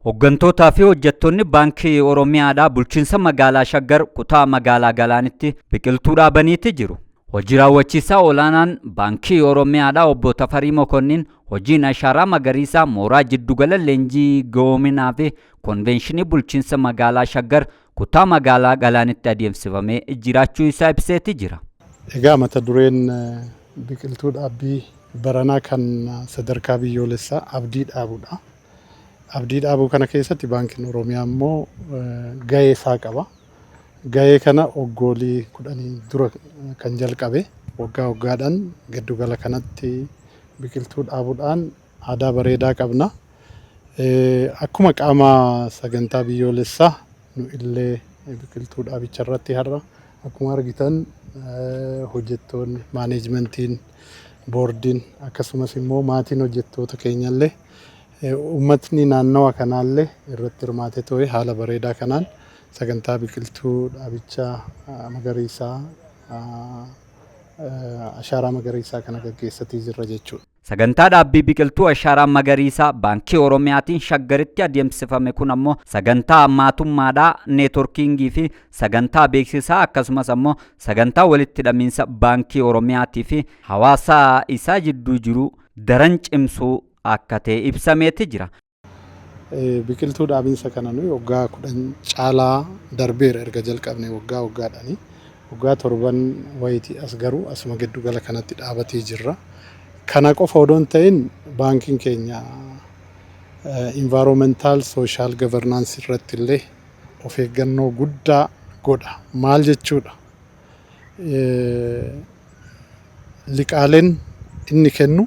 Hooggantoota fi hojjettoonni baankii Oromiyaadhaa bulchiinsa magaalaa Shaggar kutaa magaalaa Galaanitti biqiltuu dhaabaniiti jiru. Hojii raawwachiisaa olaanaan baankii Oromiyaadhaa obbo Tafarii Mokonnin hojiin ashaaraa magariisaa mooraa jiddugala leenjii goominaa fi konvenshinii bulchiinsa magaalaa Shaggar kutaa magaalaa Galaanitti adeemsifamee jiraachuu isaa ibseeti jira. Egaa mata dureen biqiltuu dhaabbii baranaa kan sadarkaa biyyoolessaa abdii dhaabuudha. Abdii dhaabuu kana keessatti baankiin Oromiyaa immoo gahee isaa qaba. Gahee kana waggoolii 10 dura kan jalqabe waggaa waggaadhaan giddugala kanatti biqiltuu dhaabuudhaan aadaa bareedaa qabna. Akkuma qaama sagantaa biyyoolessaa nu illee biqiltuu dhaabicha irratti har'a akkuma argitan hojjettoonni maaneejmentiin boordiin akkasumas immoo maatiin hojjettoota keenyallee uummatni naannawa kanaallee irratti hirmaatee ture haala bareedaa kanaan sagantaa biqiltuu dhaabichaa magariisaa ashaaraa magariisaa kana gaggeessatii jirra jechuudha. Sagantaa dhaabbii biqiltuu ashaaraa magariisaa baankii Oromiyaatiin Shaggaritti adeemsifame kun ammoo sagantaa maatummaadhaa neetworkiingii fi sagantaa beeksisaa akkasumas ammoo sagantaa walitti hidhamiinsa baankii Oromiyaatii fi hawaasa isaa jidduu jiru daran cimsuu akka ta'e ibsameeti jira. Biqiltuu dhaabinsa kana nuyi waggaa 10 caalaa darbeera erga jalqabne waggaa waggaadhaani. Waggaa 7 wayitii as garuu asuma giddugala kanatti dhaabatee jirra. Kana qofa odoo hin ta'in baankiin keenya environmental social governance irratti illee of eeggannoo guddaa godha. Maal jechuudha? Liqaaleen inni kennu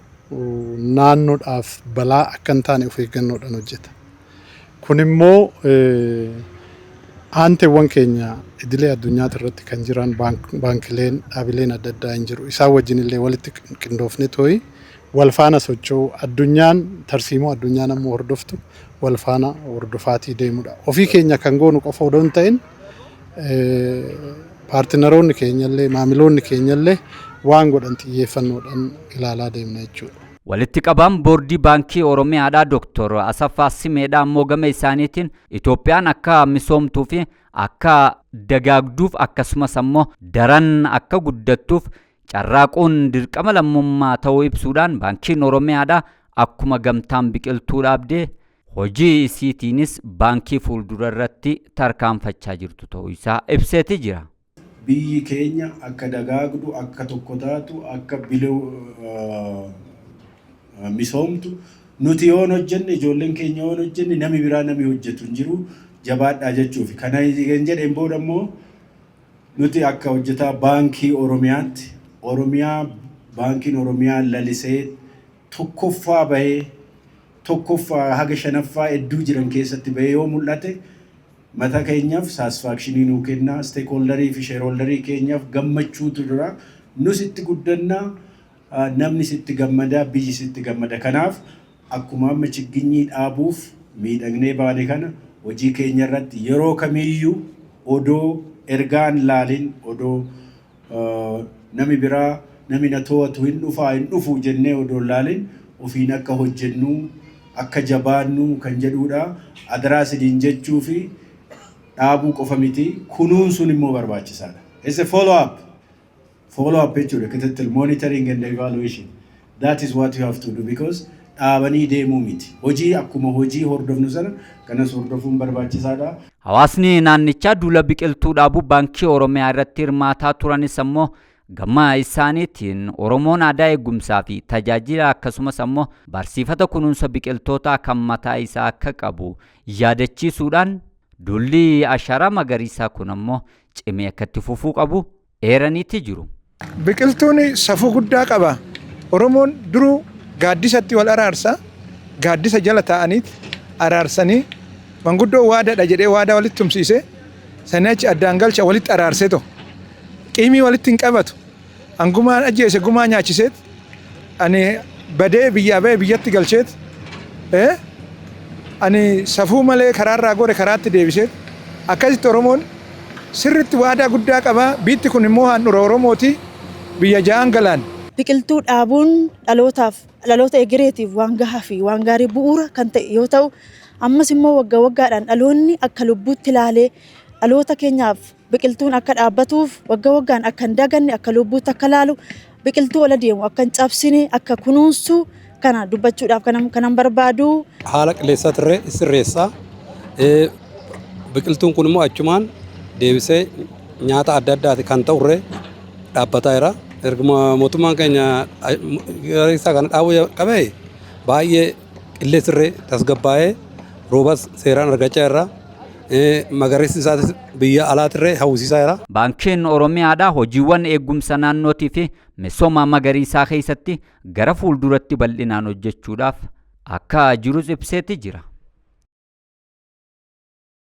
naannoodhaaf balaa akka hin taane of eeggannoodhaan hojjeta. Kun immoo aanteewwan keenya idilee addunyaa irratti kan jiran baankileen dhaabileen adda addaa hin jiru. Isaan wajjin illee walitti qindoofne to'i wal faana socho'u addunyaan tarsiimoo addunyaan ammoo hordoftu wal faana hordofaatii deemudha. Ofii keenya kan goonu qofa odoo hin ta'in paartinaroonni keenyallee maamiloonni keenyallee waan godhan xiyyeeffannoodhaan ilaalaa deemna jechuudha. Walitti qabaan boordii baankii Oromiyaadhaa Dr. Asaffaa Simeedhaa ammoo gama isaaniitiin Itoophiyaan akka misoomtuu fi akka dagaagduuf akkasumas ammoo daran akka guddattuuf carraaquun dirqama lammummaa ta'uu ibsuudhaan baankiin Oromiyaadhaa akkuma gamtaan biqiltuu dhaabdee hojii isiitiinis baankii fuuldura irratti tarkaanfachaa jirtu ta'uu isaa ibseeti jira. Biyyi keenya akka dagaagdu akka tokko taatu akka misoomtu nuti yoon hojjenne ijoolleen keenya yoon hojjenne nami biraa nami hojjetu hin jiru jabaadhaa jechuufi. Kana kan jedheen booda immoo nuti akka hojjetaa baankii Oromiyaatti baankiin Oromiyaa lalisee tokkoffaa bahee tokkoffaa haga shanaffaa hedduu jiran keessatti bahee yoo mul'ate mata keenyaaf satisfaakshinii nuu kenna, steekhooldarii fi sheerhooldarii keenyaaf gammachuutu jira. Nus itti guddannaa namni sitti gammada, biyyi sitti gammada. Kanaaf akkuma amma chigginyii dhaabuuf miidhagnee baane kana hojii keenya irratti yeroo kamiyyuu odoo ergaan laalin odoo nami biraa nami na to'atu hin dhufu jennee odoo laalin ofiin akka hojjennu akka jabaannu kan jedhudha. Adaraa sidiin jechuu fi dhaabuu qofa miti kunuunsuun immoo barbaachisaadha. It's a follow-up jechuudha. Kitittil monitoring and evaluation. That is what you have to do because dhaabanii deemuu miti. Hojii akkuma hojii hordofnu sana kanas hordofuun barbaachisaadha. Hawaasni naannichaa duula biqiltuu dhaabuu baankii Oromiyaa irratti hirmaataa turanis ammoo gama isaaniitiin Oromoon aadaa eegumsaa fi tajaajila akkasumas ammoo barsiifata kunuunsa biqiltootaa kan mataa isaa akka qabu yaadachiisuudhaan duulli ashaaraa magariisaa kun ammoo cimee akka itti fufuu qabu eeraniiti jiru. Biqiltuun safuu guddaa qaba. Oromoon duruu gaaddisatti wal araarsa. Gaaddisa jala taa'aniiti araarsanii manguddoo waadaadha jedhee waadaa walitti tumsiise sanii achi addaan galcha walitti araarseeto. Qiimii walitti hin qabatu. Angumaan ajjeese gumaa nyaachiseet ani badee biyyaa ba'e biyyatti galcheet ani safuu malee karaarraa gore karaatti deebiseet akkasitti Oromoon sirritti waadaa guddaa qaba. Biitti kun immoo handhuura Oromooti biyya ja'an galaan. Biqiltuu dhaabuun dhaloota egereetiif waan gahaa fi waan gaarii bu'uura kan ta'e yoo ta'u ammas immoo waggaa waggaadhaan dhaloonni akka lubbuutti ilaalee dhaloota keenyaaf biqiltuun akka dhaabbatuuf waggaa waggaan akka hin daganne akka lubbuutti akka laalu biqiltuu ola deemu akka hin cabsine akka kunuunsu kana dubbachuudhaaf kanan barbaadu. Haala qilleensaa tirree sirreessaa biqiltuun kun immoo achumaan deebisee nyaata adda addaati kan ta'urree dhaabbataa jira. Erguma mootummaan keenya isaa kana dhaabuu qabee baay'ee qilleensirree tasgabbaa'ee roobas seeraan argachaa irra magariisni isaatis biyya alaatirree hawwisiisaa jira. Baankiin Oromiyaadhaa hojiiwwan eegumsa naannootii fi misooma magariisaa keessatti gara fuulduratti bal'inaan hojjechuudhaaf akka jirus ibseeti jira.